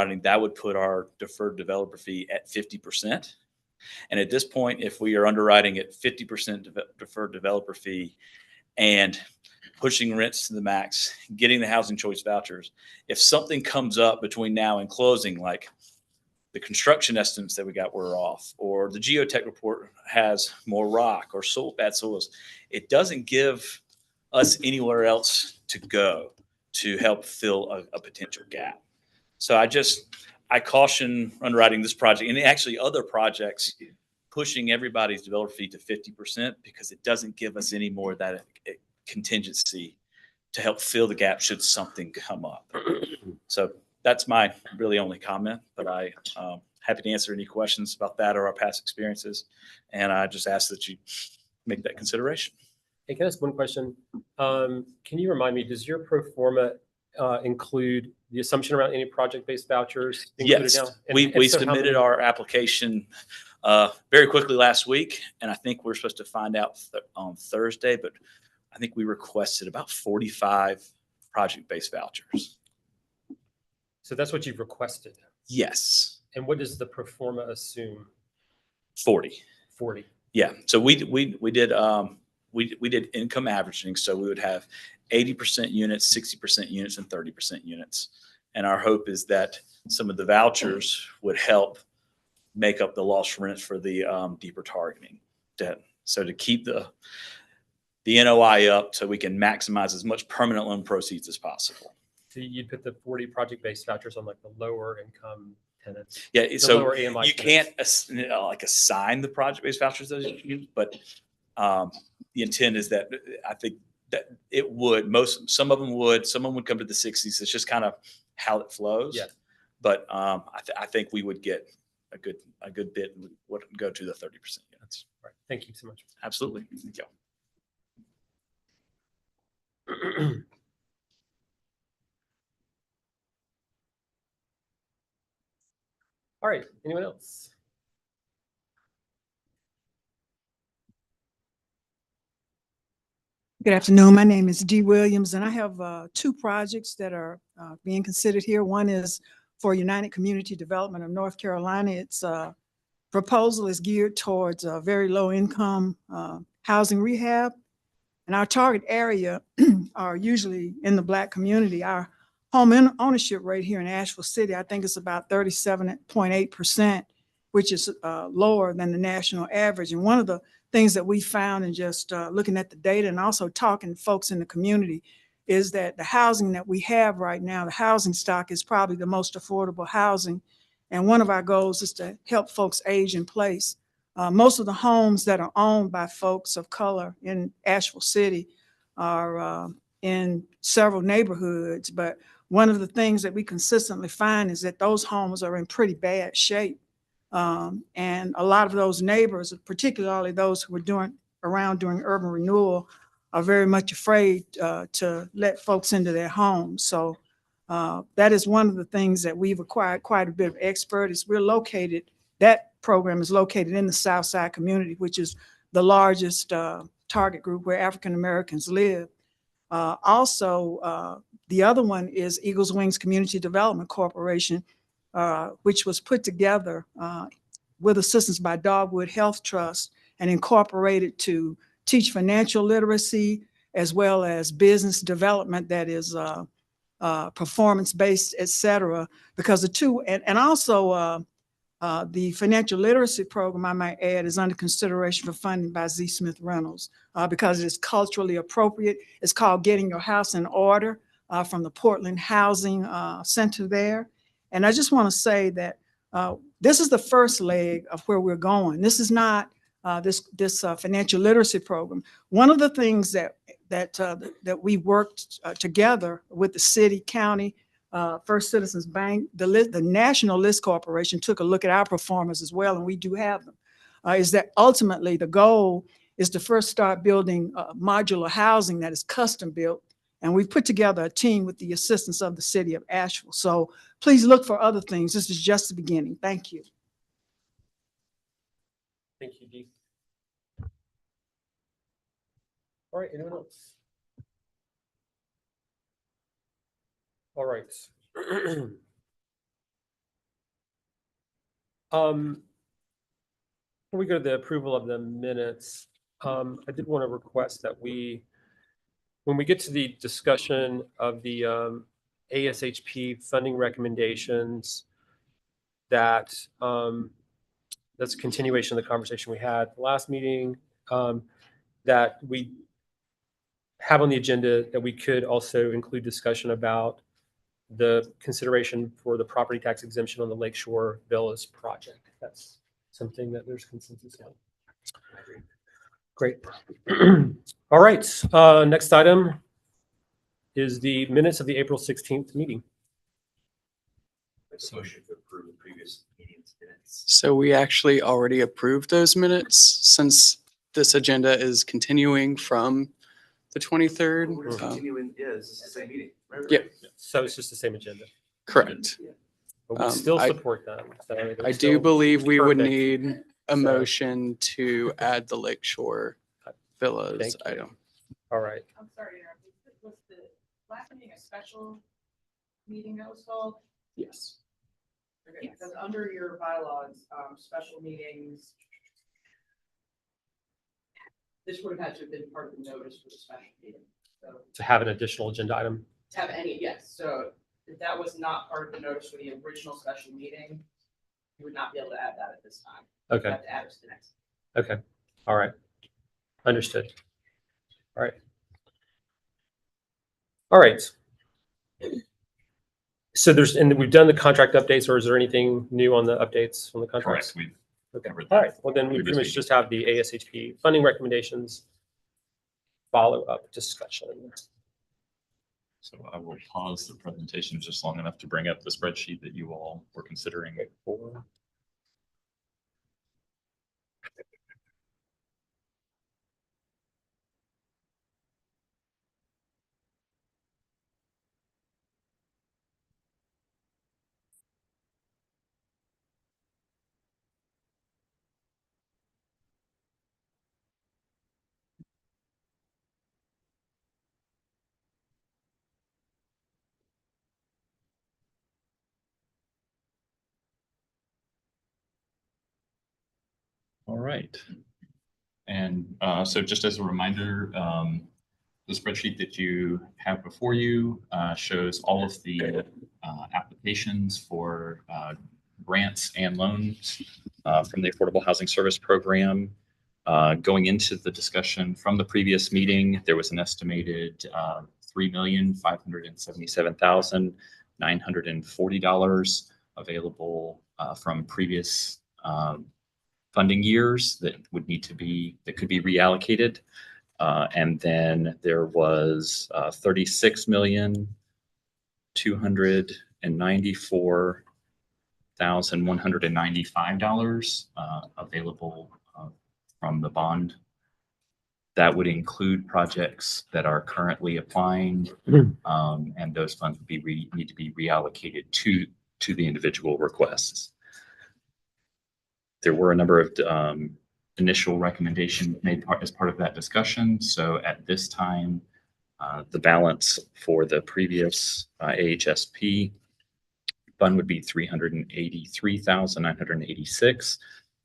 underwriting, that would put our deferred developer fee at 50%. And at this point, if we are underwriting at 50% deferred developer fee and pushing rents to the max, getting the housing choice vouchers, if something comes up between now and closing, like the construction estimates that we got were off, or the geotech report has more rock or bad soils, it doesn't give us anywhere else to go to help fill a potential gap. So I caution underwriting this project and actually other projects pushing everybody's developer fee to 50% because it doesn't give us any more of that contingency to help fill the gap should something come up. So that's my really only comment, but I happy to answer any questions about that or our past experiences. And I just ask that you make that consideration. Hey, can I ask one question? Can you remind me, does your pro forma include the assumption around any project-based vouchers included yes, now? we submitted our application very quickly last week, and I think we're supposed to find out on Thursday, but I think we requested about 45 project-based vouchers. So that's what you've requested? Yes. And what does the pro forma assume? 40. 40. Yeah. So we did income averaging. So we would have 80% units, 60% units, and 30% units. And our hope is that some of the vouchers would help make up the lost rents for the deeper targeting. So to keep the NOI up so we can maximize as much permanent loan proceeds as possible. So you'd put the 40 project-based vouchers on like the lower income tenants. Yeah, so you tenants. Can't like assign the project-based vouchers as you use, but the intent is that I think that it would some of them would come to the 60s. It's just kind of how it flows. Yeah. But I think we would get a good bit would go to the 30% units. Right. Thank you so much. Absolutely. Thank you. All right. Anyone else? Good afternoon. My name is Dee Williams, and I have two projects that are being considered here. One is for United Community Development of North Carolina. Its proposal is geared towards very low income housing rehab. And our target area are usually in the Black community. Our home ownership rate here in Asheville City, I think it's about 37.8%, which is lower than the national average. And one of the things that we found in just looking at the data and also talking to folks in the community is that the housing that we have right now, the housing stock is probably the most affordable housing. And one of our goals is to help folks age in place. Most of the homes that are owned by folks of color in Asheville City are in several neighborhoods, but one of the things that we consistently find is that those homes are in pretty bad shape. And a lot of those neighbors, particularly those who were around during urban renewal, are very much afraid to let folks into their homes. So that is one of the things that we've acquired quite a bit of expertise. That program is located in the Southside community, which is the largest target group where African Americans live. Also, the other one is Eagles Wings Community Development Corporation, which was put together with assistance by Dogwood Health Trust and incorporated to teach financial literacy as well as business development that is performance-based, et cetera, because the two, and also the financial literacy program, I might add, is under consideration for funding by Z. Smith Reynolds because it is culturally appropriate. It's called Getting Your House in Order from the Portland Housing Center there. And I just want to say that this is the first leg of where we're going. This is not this financial literacy program. One of the things that we worked together with the city, county, First Citizens Bank, the National List Corporation took a look at our performance as well, and we do have them, is that ultimately the goal is to first start building modular housing that is custom built. And we've put together a team with the assistance of the city of Asheville. So please look for other things. This is just the beginning. Thank you. Thank you, Dee. All right, anyone else? All right. Before we go to the approval of the minutes, I did want to request that when we get to the discussion of the ASHP funding recommendations, that's a continuation of the conversation we had at the last meeting, that we have on the agenda that we could also include discussion about the consideration for the property tax exemption on the Lakeshore Villas project. That's something that there's consensus on. Great. All right. Next item is the minutes of the April 16th meeting. Motion to approve the previous meeting's minutes. So we actually already approved those minutes since this agenda is continuing from the 23rd. We're just continuing, yeah, this is the same meeting. Right, right. Yeah. So it's just the same agenda, Correct. but we still I- support that. So I there's do still- believe we would Perfect. need a So- motion to add the Lakeshore Villas Thank you. item. All right. I'm sorry to interrupt. Was the last meeting a special meeting that was called? Yes. Okay, because under your bylaws, special meetings, this would have had to have been part of the notice for the special meeting. So To have an additional agenda item. to have any, yes, so if that was not part of the notice for the original special meeting, you would not be able to add that at this time. You Okay. have to add it to the next. Okay. All right. Understood. All right. All right. So and we've done the contract updates, or is there anything new on the updates on the contracts? Correct. We've Okay. covered All that right. Well, then we previous pretty much meeting. just have the ASHP funding recommendations follow-up discussion. So I will pause the presentation just long enough to bring up the spreadsheet that you all were considering. All right. And so just as a reminder, the spreadsheet that you have before you shows all of the applications for grants and loans from the Affordable Housing Service Program. Going into the discussion from the previous meeting, there was an estimated $3,577,940 available from previous funding years that could be reallocated. And then there was $36,294,195 available from the bond. That would include projects that are currently applying, and those funds would need to be reallocated to the individual requests. There were a number of initial recommendations made as part of that discussion. So at this time, the balance for the previous AHSP fund would be $383,986,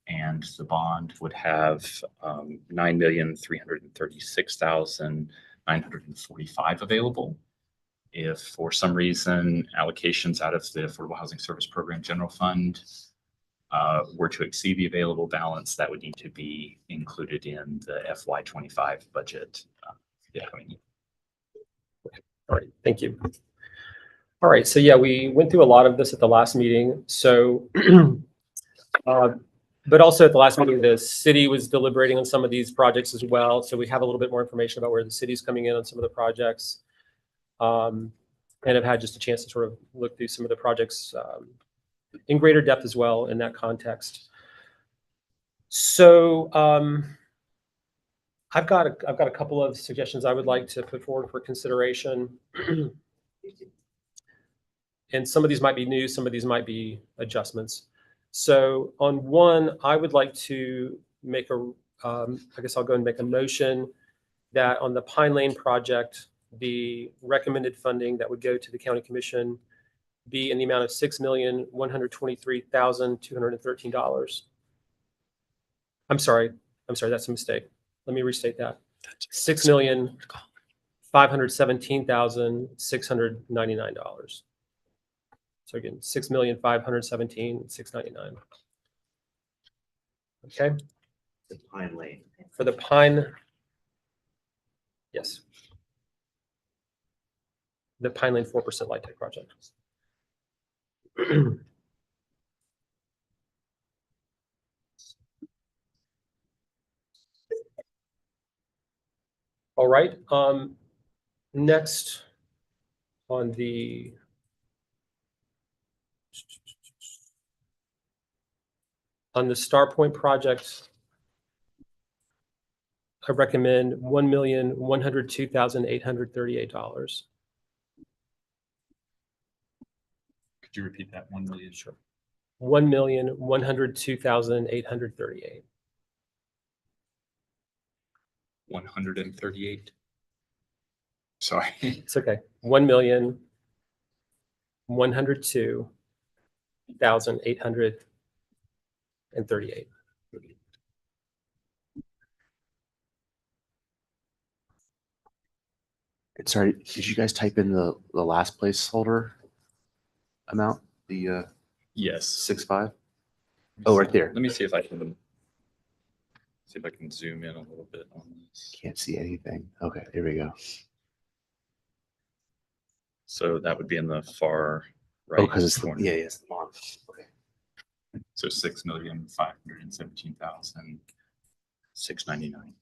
and the bond would have $9,336,945 available. If for some reason allocations out of the Affordable Housing Service Program General Fund were to exceed the available balance, that would need to be included in the FY25 budget. All right, thank you. All right, so yeah, we went through a lot of this at the last meeting. So, but also at the last meeting, the city was deliberating on some of these projects as well. So we have a little bit more information about where the city's coming in on some of the projects. And I've had just a chance to sort of look through some of the projects in greater depth as well in that context. So I've got a couple of suggestions I would like to put forward for consideration. And some of these might be new, some of these might be adjustments. So on one, I would like to make I guess I'll go and make a motion that on the Pine Lane project, the recommended funding that would go to the county commission be in the amount of $6,123,213. I'm sorry, that's a mistake. Let me restate that. $6,517,699. So again, $6,517,699. Okay, The Pine Lane. for the Pine. Yes. The Pine Lane 4% Light Tech project. All right, next on the Star Point project, I recommend $1,102,838. Could you repeat that? 1 million? Sure. $1,102,838. 138. Sorry. It's okay. $1,102,838. Sorry, did you guys type in the last placeholder amount? The Yes. 6.5? Oh, right there. Let me see if I can zoom in a little bit on this. Can't see anything. Okay, here we go. So that would be in the far right. Oh, because it's the, corner. yeah, it's the bond. Okay. So 6,517,699.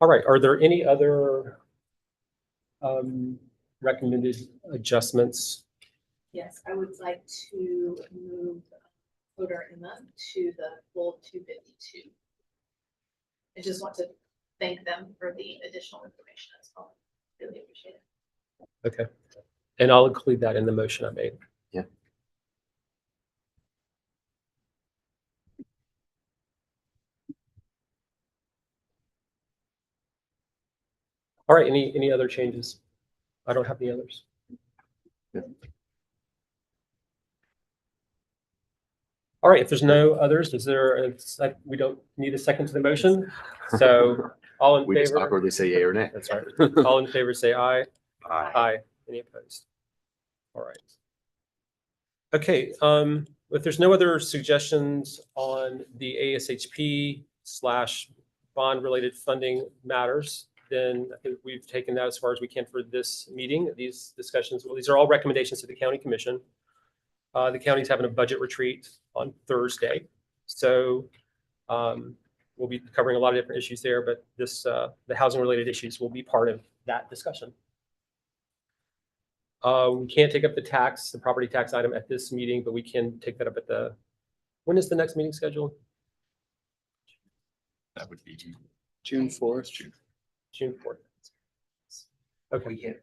All right, are there any other recommended adjustments? Yes, I would like to move Coder Emma to the full 252. I just want to thank them for the additional information as well. Really appreciate it. Okay, and I'll include that in the motion I made. Yeah. All right, any other changes? I don't have any others. Yeah. All right, if there's no others, we don't need a second to the motion. So all in We just favor? awkwardly say yay or nay. That's right. All in favor, say aye. Aye. Aye. Any opposed? All right. Okay, if there's no other suggestions on the ASHP / bond related funding matters, then I think we've taken that as far as we can for this meeting. These discussions, well, these are all recommendations to the county commission. The county's having a budget retreat on Thursday. So we'll be covering a lot of different issues there, but the housing related issues will be part of that discussion. We can't take up the property tax item at this meeting, but we can take that up when is the next meeting scheduled? That would be June 4th. June 4th. Okay, We can't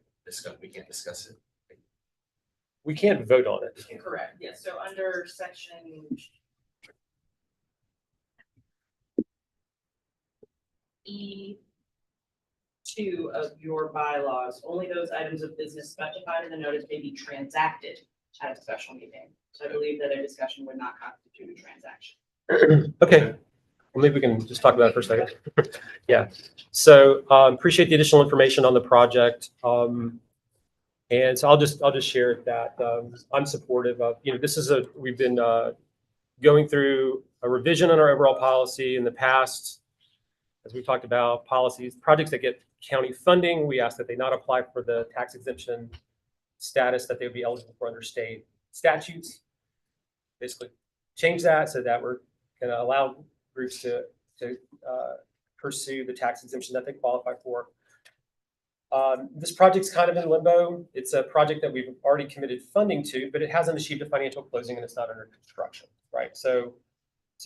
discuss it. we can't vote on it. Correct, yes, so under section E2 of your bylaws, only those items of business specified in the notice may be transacted at a special meeting. So I believe that a discussion would not constitute a transaction. Okay, well, maybe we can just talk about it for a second. Yeah, so appreciate the additional information on the project. And so I'll just share that I'm supportive of, we've been going through a revision on our overall policy in the past. As we talked about projects that get county funding, we ask that they not apply for the tax exemption status that they would be eligible for under state statutes. Basically change that so that we're going to allow groups to pursue the tax exemption that they qualify for. This project's kind of in limbo. It's a project that we've already committed funding to, but it hasn't achieved a financial closing and it's not under construction, right? So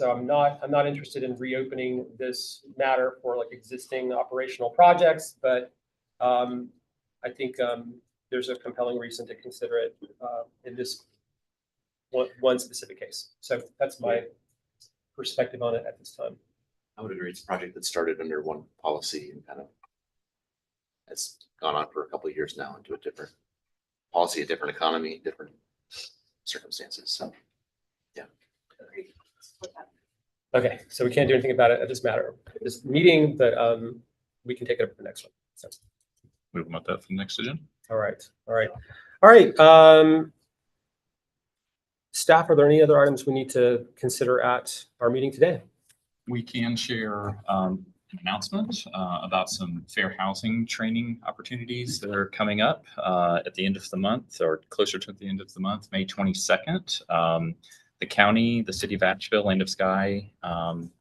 I'm not interested in reopening this matter for like existing operational projects, but I think there's a compelling reason to consider it in this one specific case. So that's my perspective on it at this time. I would agree. It's a project that started under one policy and kind of It's gone on for a couple of years now into a different policy, a different economy, different circumstances. So Okay, so we can't do anything about it at this matter, this meeting, but we can take it up for the next one. So, Move about that for the next agenda. all right, all right, all right. Staff, are there any other items we need to consider at our meeting today? We can share an announcement about some fair housing training opportunities that are coming up at the end of the month or closer to the end of the month, May 22nd. The county, the city of Asheville, Land of Sky,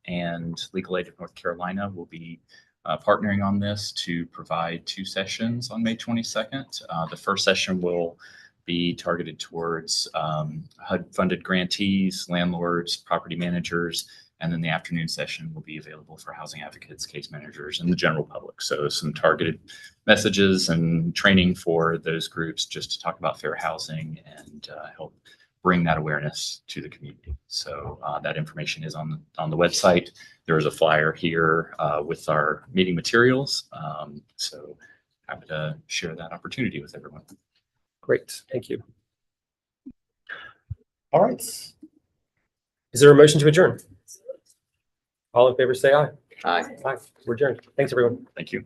and Legal Aid of North Carolina will be partnering on this to provide 2 sessions on May 22nd. The first session will be targeted towards HUD-funded grantees, landlords, property managers, and then the afternoon session will be available for housing advocates, case managers, and the general public. So some targeted messages and training for those groups just to talk about fair housing and help bring that awareness to the community. So that information is on the website. There is a flyer here with our meeting materials. So happy to share that opportunity with everyone. Great, thank you. All right. Is there a motion to adjourn? All in favor, say aye. aye. Aye, we're adjourned. Thanks, everyone. Thank you.